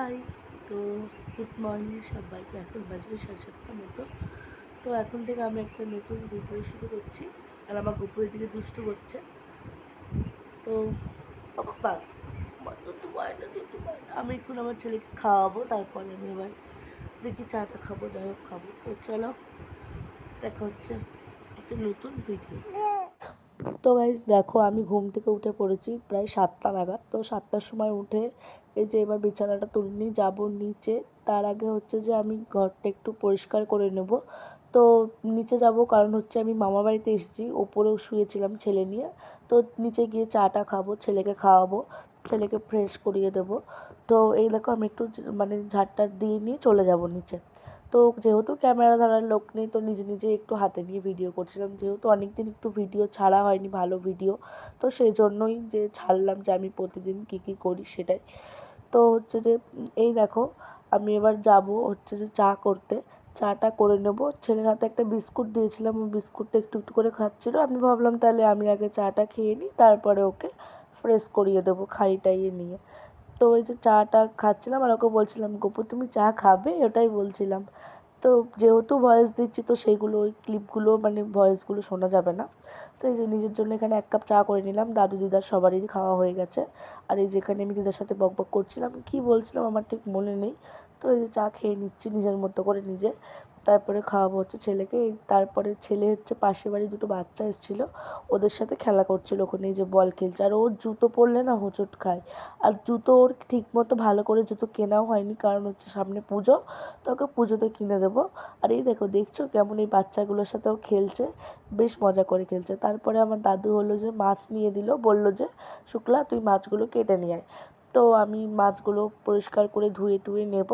High, তো good morning সবাইকে। এখন বাজে 7:30 মতো। তো এখন থেকে আমি একটা নতুন ভিডিও শুরু করছি। আর আমার গপু এদিকে দুষ্টু করছে। তো বাবা আমি এখন আমার ছেলেকে খাওয়াবো, তারপরে আমি আবার দেখি চাটা খাবো, যাই হোক খাবো। তো চলো দেখা হচ্ছে একটা নতুন ভিডিও। তো গাইজ দেখো, আমি ঘুম থেকে উঠে পড়েছি প্রায় 7টা নাগাদ। তো 7টার সময় উঠে এই যে এবার বিছানাটা তুলে নিয়ে যাবো নিচে। তার আগে হচ্ছে যে আমি ঘরটা একটু পরিষ্কার করে নেব। তো নিচে যাব কারণ হচ্ছে আমি মামার বাড়িতে এসেছি, ওপরেও শুয়েছিলাম ছেলে নিয়ে। তো নিচে গিয়ে চাটা খাবো, ছেলেকে খাওয়াবো, ছেলেকে ফ্রেশ করিয়ে দেবো। তো এই দেখো আমি একটু মানে ঝাড়টা দিয়ে নিয়ে চলে যাব নিচে। তো যেহেতু ক্যামেরা ধরার লোক নেই, তো নিজে নিজে একটু হাতে নিয়ে ভিডিও করছিলাম, যেহেতু অনেকদিন একটু ভিডিও ছাড়া হয়নি ভালো ভিডিও। তো সেই জন্যই যে ছাড়লাম যে আমি প্রতিদিন কী কী করি সেটাই। তো হচ্ছে যে এই দেখো আমি এবার যাব হচ্ছে যে চা করতে। চাটা করে নেব। ছেলের হাতে একটা বিস্কুট দিয়েছিলাম, ওই বিস্কুটটা একটু একটু করে খাচ্ছিল। আমি ভাবলাম তাহলে আমি আগে চাটা খেয়ে নিই, তারপরে ওকে ফ্রেশ করিয়ে দেবো খাইয়ে টাইয়ে নিয়ে। তো ওই যে চাটা খাচ্ছিলাম আর ওকে বলছিলাম, গপু তুমি চা খাবে, ওটাই বলছিলাম। তো যেহেতু ভয়েস দিচ্ছি, তো সেইগুলো ওই ক্লিপগুলো মানে ভয়েসগুলো শোনা যাবে না। তো এই যে নিজের জন্য এখানে 1 কাপ চা করে নিলাম। দাদু দিদার সবারই খাওয়া হয়ে গেছে। আর এই যেখানে আমি দিদার সাথে বকবক করছিলাম, কি বলছিলাম আমার ঠিক মনে নেই। তো এই যে চা খেয়ে নিচ্ছি নিজের মতো করে নিজে। তারপরে খাওয়াবো হচ্ছে ছেলেকে। তারপরে ছেলে হচ্ছে পাশের বাড়ি 2টো বাচ্চা এসেছিলো, ওদের সাথে খেলা করছিল ওখানে, এই যে বল খেলছে। আর ও জুতো পরলে না হোঁচট খায়। আর জুতো ওর ঠিক মতো ভালো করে জুতো কেনাও হয়নি, কারণ হচ্ছে সামনে পুজো, তো ওকে পুজোতে কিনে দেবো। আর এই দেখছো কেমন এই বাচ্চাগুলোর সাথেও খেলছে, বেশ মজা করে খেলছে। তারপরে আমার দাদু হলো যে মাছ নিয়ে দিল, বলল যে শুক্লা তুই মাছগুলো কেটে নিয়ে আয়। তো আমি মাছগুলো পরিষ্কার করে ধুয়ে টুয়ে নেব।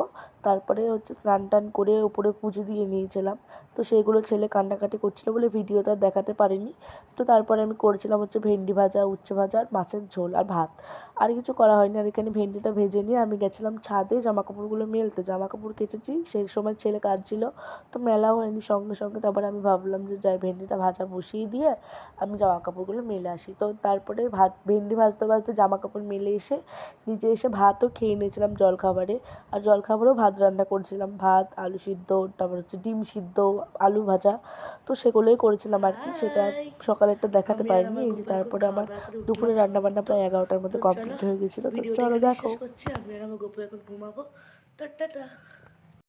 তারপরে হচ্ছে স্নান টান করে উপরে পুজো দিয়ে নিয়েছিলাম। তো সেইগুলো ছেলে কান্নাকাটি করছিলো বলে ভিডিওটা দেখাতে পারিনি। তো তারপরে আমি করেছিলাম হচ্ছে ভেন্ডি ভাজা, উচ্ছে ভাজা, আর মাছের ঝোল আর ভাত। আর কিছু করা হয়নি। আর এখানে ভেন্ডিটা ভেজে নিয়ে আমি গেছিলাম ছাদে জামাকাপড়গুলো মেলতে। জামাকাপড় কেচেছি, সেই সময় ছেলে কাঁদছিল, তো মেলাও হয়নি সঙ্গে সঙ্গে। তারপরে আমি ভাবলাম যে যাই ভেন্ডিটা ভাজা বসিয়ে দিয়ে আমি জামাকাপড়গুলো মেলে আসি। তো তারপরে ভেন্ডি ভাজতে ভাজতে জামাকাপড় মেলে এসে নিজে এসে ভাতও খেয়ে নিয়েছিলাম জলখাবারে। আর জলখাবারেও ভাত রান্না করেছিলাম, ভাত, আলু সিদ্ধ, তারপর হচ্ছে ডিম সিদ্ধ, আলু ভাজা। তো সেগুলোই করেছিলাম আর কি, সেটা সকালেরটা দেখাতে পারিনি। এই যে তারপরে আমার দুপুরে রান্নাবান্না প্রায় 11টার মধ্যে কমপ্লিট হয়ে গেছিলো। তো চলো দেখো। শেষ করছি, আমি আর আমার গপু এখন ঘুমাবো। টাটা।